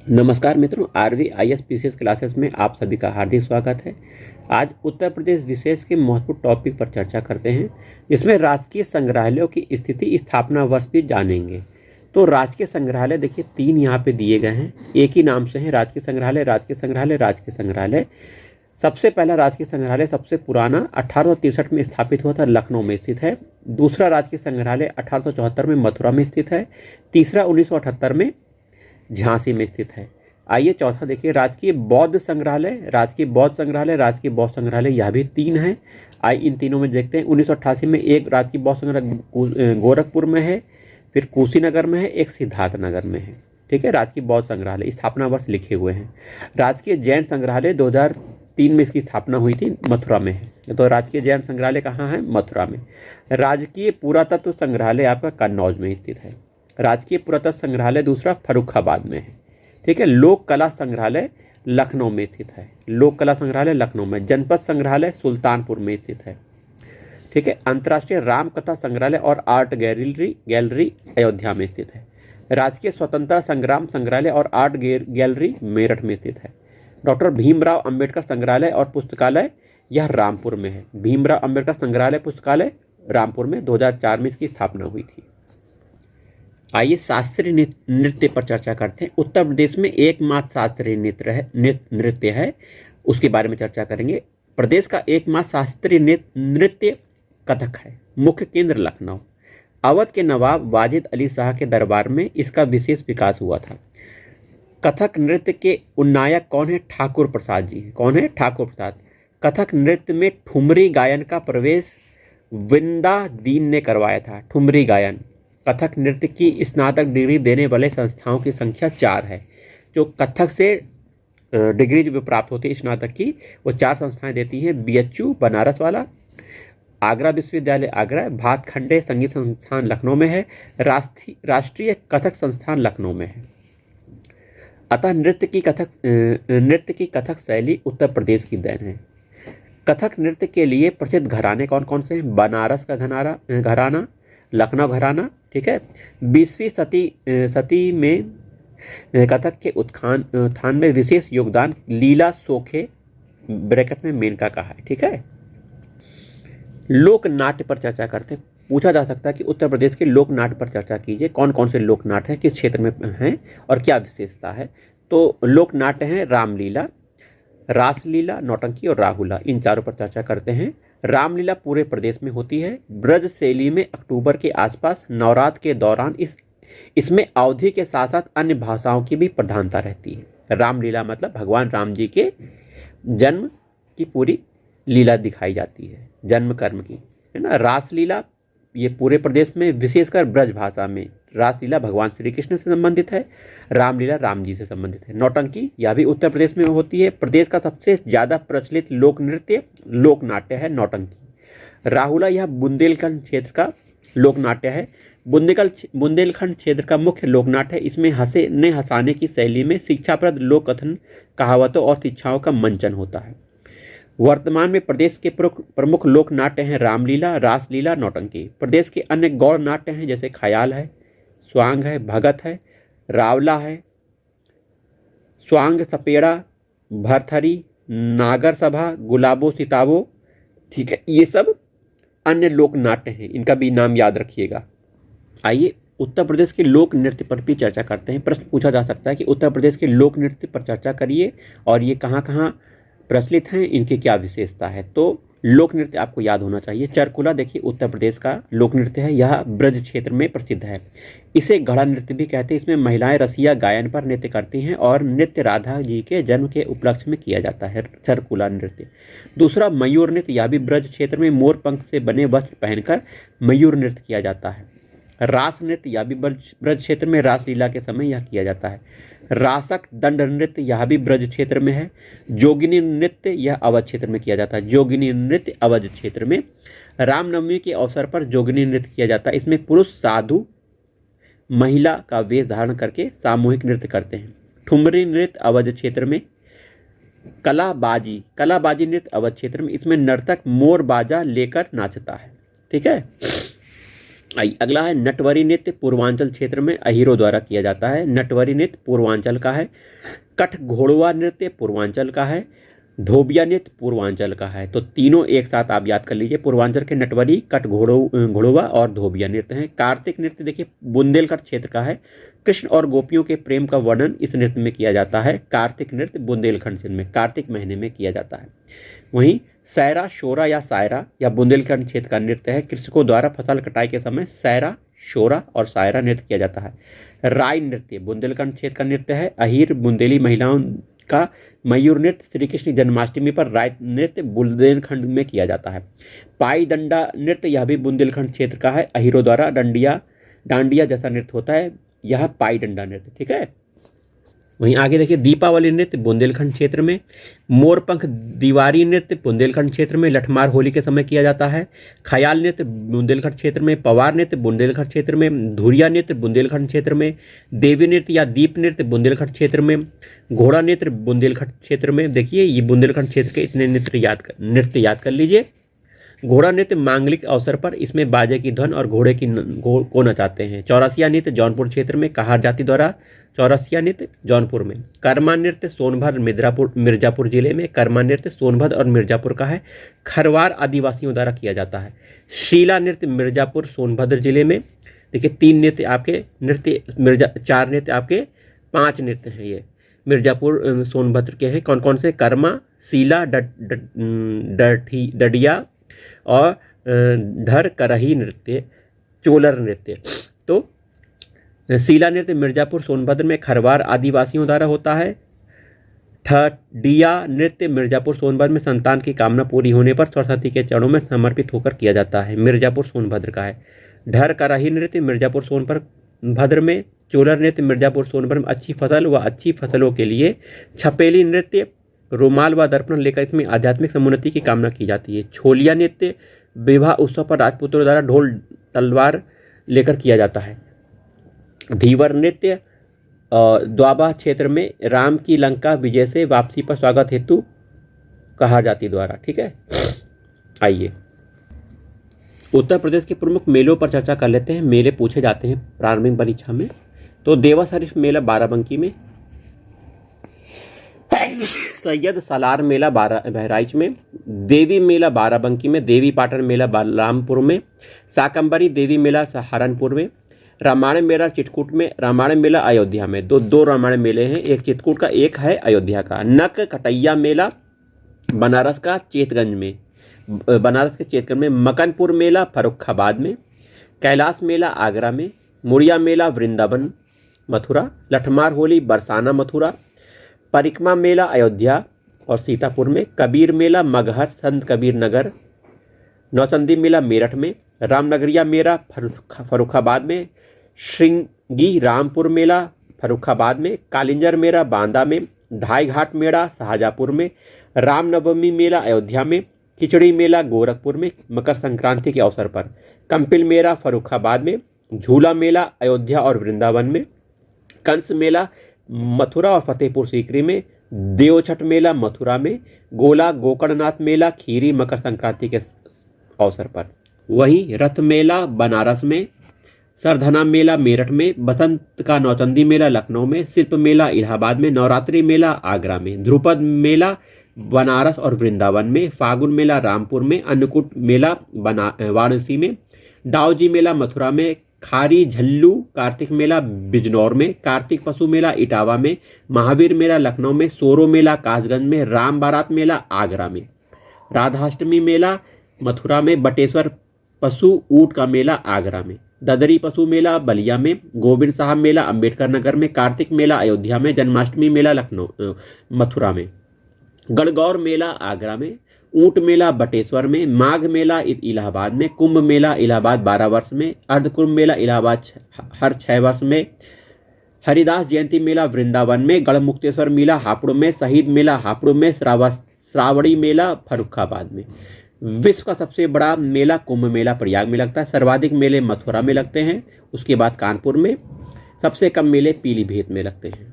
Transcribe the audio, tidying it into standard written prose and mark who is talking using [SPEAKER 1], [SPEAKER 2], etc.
[SPEAKER 1] नमस्कार मित्रों, RV IAS PCS classes में आप सभी का हार्दिक स्वागत है। आज उत्तर प्रदेश विशेष के महत्वपूर्ण टॉपिक पर चर्चा करते हैं, जिसमें राजकीय संग्रहालयों की स्थिति, स्थापना वर्ष भी जानेंगे। तो राजकीय संग्रहालय देखिए 3 यहाँ पे दिए गए हैं, एक ही नाम से है राजकीय संग्रहालय, राजकीय संग्रहालय, राजकीय संग्रहालय। सबसे पहला राजकीय संग्रहालय सबसे पुराना 1863 में स्थापित हुआ था, लखनऊ में स्थित है। दूसरा राजकीय संग्रहालय 1874 में मथुरा में स्थित है। तीसरा 1978 में झांसी में स्थित है। आइए चौथा देखिए, राजकीय बौद्ध संग्रहालय, राजकीय बौद्ध संग्रहालय, राजकीय बौद्ध संग्रहालय, यह भी 3 है। आइए इन तीनों में देखते हैं। 1988 में एक राजकीय बौद्ध संग्रहालय गोरखपुर में है, फिर कुशीनगर में है, एक सिद्धार्थनगर में है। ठीक है, राजकीय बौद्ध संग्रहालय, स्थापना वर्ष लिखे हुए हैं। राजकीय जैन संग्रहालय 2003 में इसकी स्थापना हुई थी, मथुरा में है। तो राजकीय जैन संग्रहालय कहाँ है? मथुरा में। राजकीय पुरातत्व संग्रहालय आपका कन्नौज में स्थित है। राजकीय पुरातत्व संग्रहालय दूसरा फर्रुखाबाद में है। ठीक है। लोक कला संग्रहालय लखनऊ में स्थित है। लोक कला संग्रहालय लखनऊ में। जनपद संग्रहालय सुल्तानपुर में स्थित है। ठीक है। अंतर्राष्ट्रीय राम कथा संग्रहालय और आर्ट गैलरी अयोध्या में स्थित है। राजकीय स्वतंत्रता संग्राम संग्रहालय और आर्ट गैलरी मेरठ में स्थित है। डॉक्टर भीमराव अंबेडकर संग्रहालय और पुस्तकालय यह रामपुर में है। भीमराव अंबेडकर संग्रहालय पुस्तकालय रामपुर में 2004 में इसकी स्थापना हुई थी। आइए शास्त्रीय नृत्य पर चर्चा करते हैं। उत्तर प्रदेश में एकमात्र शास्त्रीय नृत्य है, उसके बारे में चर्चा करेंगे। प्रदेश का एकमात्र शास्त्रीय नृत्य कथक है। मुख्य केंद्र लखनऊ। अवध के नवाब वाजिद अली शाह के दरबार में इसका विशेष विकास हुआ था। कथक नृत्य के उन्नायक कौन है? ठाकुर प्रसाद जी। कौन है? ठाकुर प्रसाद। कथक नृत्य में ठुमरी गायन का प्रवेश विंदा दीन ने करवाया था। ठुमरी गायन। कथक नृत्य की स्नातक डिग्री देने वाले संस्थाओं की संख्या 4 है। जो कथक से डिग्री जो प्राप्त होती है स्नातक की, वो 4 संस्थाएं देती हैं। बीएचयू बनारस वाला, आगरा विश्वविद्यालय आगरा, भातखंडे संगीत संस्थान लखनऊ में है, राष्ट्रीय कथक संस्थान लखनऊ में है। अतः नृत्य की कथक शैली उत्तर प्रदेश की देन है। कथक नृत्य के लिए प्रसिद्ध घराने कौन कौन से हैं? बनारस का घराना, लखनऊ घराना। ठीक है। 20वीं सदी में कथक के उत्थान में विशेष योगदान लीला सोखे ब्रैकेट में मेनका का है। ठीक है। लोक नाट्य पर चर्चा करते हैं। पूछा जा सकता है कि उत्तर प्रदेश के लोक नाट्य पर चर्चा कीजिए। कौन कौन से लोक नाट्य हैं, किस क्षेत्र में हैं और क्या विशेषता है? तो लोक नाट्य हैं रामलीला, रासलीला, नौटंकी और राहुला। इन चारों पर चर्चा करते हैं। रामलीला पूरे प्रदेश में होती है। ब्रज शैली में अक्टूबर के आसपास नवरात्र के दौरान इसमें अवधी के साथ साथ अन्य भाषाओं की भी प्रधानता रहती है। रामलीला मतलब भगवान राम जी के जन्म की पूरी लीला दिखाई जाती है, जन्म कर्म की, है ना। रासलीला ये पूरे प्रदेश में विशेषकर ब्रज भाषा में रासलीला भगवान श्री कृष्ण से संबंधित है। रामलीला राम जी से संबंधित है। नौटंकी यह भी उत्तर प्रदेश में होती है। प्रदेश का सबसे ज्यादा प्रचलित लोक नृत्य लोक नाट्य है नौटंकी। राहुला यह बुंदेलखंड क्षेत्र का लोक नाट्य है। बुंदेलखंड क्षेत्र का मुख्य लोक नाट्य है। इसमें हंसाने की शैली में शिक्षाप्रद लोक कथन, कहावतों और शिक्षाओं का मंचन होता है। वर्तमान में प्रदेश के प्रमुख लोक नाट्य हैं रामलीला, रासलीला, नौटंकी। प्रदेश के अन्य गौड़ नाट्य हैं जैसे ख्याल है, स्वांग है, भगत है, रावला है, स्वांग सपेड़ा, भरथरी, नागर सभा, गुलाबो सिताबो। ठीक है, ये सब अन्य लोक नाट्य हैं, इनका भी नाम याद रखिएगा। आइए उत्तर प्रदेश के लोक नृत्य पर भी चर्चा करते हैं। प्रश्न पूछा जा सकता है कि उत्तर प्रदेश के लोक नृत्य पर चर्चा करिए और ये कहाँ कहाँ प्रचलित हैं, इनकी क्या विशेषता है। तो लोक नृत्य आपको याद होना चाहिए। चरकुला देखिए उत्तर प्रदेश का लोक नृत्य है, यह ब्रज क्षेत्र में प्रसिद्ध है। इसे घड़ा नृत्य भी कहते हैं। इसमें महिलाएं रसिया गायन पर नृत्य करती हैं और नृत्य राधा जी के जन्म के उपलक्ष्य में किया जाता है, चरकुला नृत्य। दूसरा मयूर नृत्य, यह भी ब्रज क्षेत्र में मोर पंख से बने वस्त्र पहनकर मयूर नृत्य किया जाता है। रास नृत्य, यह भी ब्रज क्षेत्र में रासलीला के समय यह किया जाता है। रासक दंड नृत्य, यह भी ब्रज क्षेत्र में है। जोगिनी नृत्य यह अवध क्षेत्र में किया जाता है। जोगिनी नृत्य अवध क्षेत्र में। रामनवमी के अवसर पर जोगिनी नृत्य किया जाता है। इसमें पुरुष साधु महिला का वेश धारण करके सामूहिक नृत्य करते हैं। ठुमरी नृत्य अवध क्षेत्र में। कलाबाजी नृत्य अवध क्षेत्र में। इसमें नर्तक मोर बाजा लेकर नाचता है। ठीक है। अगला है नटवरी नृत्य, पूर्वांचल क्षेत्र में अहीरों द्वारा किया जाता है। नटवरी नृत्य पूर्वांचल का है। कठ घोड़वा नृत्य पूर्वांचल का है। धोबिया नृत्य पूर्वांचल का है। तो तीनों एक साथ आप याद कर लीजिए, पूर्वांचल के नटवरी, कठ घोड़वा और धोबिया नृत्य हैं। कार्तिक नृत्य देखिए बुंदेलखंड क्षेत्र का है। कृष्ण और गोपियों के प्रेम का वर्णन इस नृत्य में किया जाता है। कार्तिक नृत्य बुंदेलखंड क्षेत्र में कार्तिक महीने में किया जाता है। वहीं सैरा, शोरा या सायरा या बुंदेलखंड क्षेत्र का नृत्य है। कृषकों द्वारा फसल कटाई के समय सैरा, शोरा और सायरा नृत्य किया जाता है। राय नृत्य बुंदेलखंड क्षेत्र का नृत्य है। अहीर बुंदेली महिलाओं का मयूर नृत्य श्री कृष्ण जन्माष्टमी पर राय नृत्य बुंदेलखंड में किया जाता है। पाई दंडा नृत्य यह भी बुंदेलखंड क्षेत्र का है। अहीरों द्वारा डांडिया जैसा नृत्य होता है, यह पाई डंडा नृत्य, ठीक है। वहीं आगे देखिए दीपावली नृत्य बुंदेलखंड क्षेत्र में। मोरपंख दीवारी नृत्य बुंदेलखंड क्षेत्र में लठमार होली के समय किया जाता है। ख्याल नृत्य बुंदेलखंड क्षेत्र में। पवार नृत्य बुंदेलखंड क्षेत्र में। धुरिया नृत्य बुंदेलखंड क्षेत्र में। देवी नृत्य या दीप नृत्य बुंदेलखंड क्षेत्र में। घोड़ा नृत्य बुंदेलखंड क्षेत्र में। देखिए ये बुंदेलखंड क्षेत्र के इतने नृत्य याद कर लीजिए। घोड़ा नृत्य मांगलिक अवसर पर, इसमें बाजे की धुन और घोड़े को नचाते हैं। चौरसिया नृत्य जौनपुर क्षेत्र में कहार जाति द्वारा चौरसिया नृत्य जौनपुर में। कर्मा नृत्य सोनभद्र मिर्जापुर जिले में। कर्मा नृत्य सोनभद्र और मिर्जापुर का है। खरवार आदिवासियों द्वारा किया जाता है। शीला नृत्य मिर्जापुर सोनभद्र जिले में। देखिए 3 नृत्य आपके नृत्य 4 नृत्य आपके 5 नृत्य हैं ये मिर्जापुर सोनभद्र के हैं। कौन कौन से? कर्मा, शीला, डडिया और धर करही नृत्य, चोलर नृत्य। तो शीला नृत्य मिर्जापुर सोनभद्र में खरवार आदिवासियों द्वारा होता है। ठडिया नृत्य मिर्जापुर सोनभद्र में संतान की कामना पूरी होने पर सरस्वती के चरणों में समर्पित होकर किया जाता है, मिर्जापुर सोनभद्र का है। ढर करही नृत्य मिर्जापुर सोनभद्र में। चोलर नृत्य मिर्जापुर सोनभद्र में अच्छी फसल व अच्छी फसलों के लिए। छपेली नृत्य रुमाल व दर्पण लेकर इसमें आध्यात्मिक समुन्नति की कामना की जाती है। छोलिया नृत्य विवाह उत्सव पर राजपुत्रों द्वारा ढोल तलवार लेकर किया जाता है। धीवर नृत्य द्वाबा क्षेत्र में राम की लंका विजय से वापसी पर स्वागत हेतु कहार जाति द्वारा, ठीक है। आइए उत्तर प्रदेश के प्रमुख मेलों पर चर्चा कर लेते हैं। मेले पूछे जाते हैं प्रारंभिक परीक्षा में। तो देवा शरीफ मेला बाराबंकी में। सैयद सालार मेला बहराइच में। देवी मेला बाराबंकी में। देवी पाटन मेला बलरामपुर में। शाकंबरी देवी मेला सहारनपुर में। रामायण मेला चित्रकूट में। रामायण मेला अयोध्या में। दो रामायण मेले हैं, एक चित्रकूट का एक है अयोध्या का। नक कटैया मेला बनारस का चेतगंज में, बनारस के चेतगंज में। मकनपुर मेला फर्रुखाबाद में। कैलाश मेला आगरा में। मुड़िया मेला वृंदावन मथुरा। लठमार होली बरसाना मथुरा। परिक्रमा मेला अयोध्या और सीतापुर में। कबीर मेला मगहर संत कबीर नगर। नौचंदी मेला मेरठ में। रामनगरिया मेला फर्रुखाबाद में। श्रृंगी रामपुर मेला फर्रुखाबाद में। कालिंजर मेला बांदा में। ढाई घाट मेला शाहजहाँपुर में। रामनवमी मेला अयोध्या में। खिचड़ी मेला गोरखपुर में मकर संक्रांति के अवसर पर। कंपिल मेला फर्रुखाबाद में। झूला मेला अयोध्या और वृंदावन में। कंस मेला मथुरा और फतेहपुर सीकरी में। देवछठ मेला मथुरा में। गोला गोकर्णनाथ मेला खीरी मकर संक्रांति के अवसर पर। वहीं रथ मेला बनारस में। सरधना मेला मेरठ में। बसंत का नौचंदी मेला लखनऊ में। शिल्प मेला इलाहाबाद में। नवरात्रि मेला आगरा में। ध्रुपद मेला बनारस और वृंदावन में। फागुन मेला रामपुर में। अन्नकूट मेला वाराणसी में। दाऊजी मेला मथुरा में। खारी झल्लू कार्तिक मेला बिजनौर में। कार्तिक पशु मेला इटावा में। महावीर मेला लखनऊ में। सोरो मेला कासगंज में। राम बारात मेला आगरा में। राधाष्टमी मेला मथुरा में। बटेश्वर पशु ऊंट का मेला आगरा में। ददरी पशु मेला बलिया में। गोविंद साहब मेला अंबेडकर नगर में। कार्तिक मेला अयोध्या में। जन्माष्टमी मेला लखनऊ मथुरा में। गणगौर मेला आगरा में। ऊंट मेला बटेश्वर में। माघ मेला इलाहाबाद में। कुंभ मेला इलाहाबाद 12 वर्ष में। अर्धकुंभ मेला इलाहाबाद हर 6 वर्ष में। हरिदास जयंती मेला वृंदावन में। गढ़मुक्तेश्वर मेला हापुड़ में। शहीद मेला हापुड़ में। श्रावणी मेला फर्रुखाबाद में। विश्व का सबसे बड़ा मेला कुंभ मेला प्रयाग में लगता है। सर्वाधिक मेले मथुरा में लगते हैं, उसके बाद कानपुर में। सबसे कम मेले पीलीभीत में लगते हैं।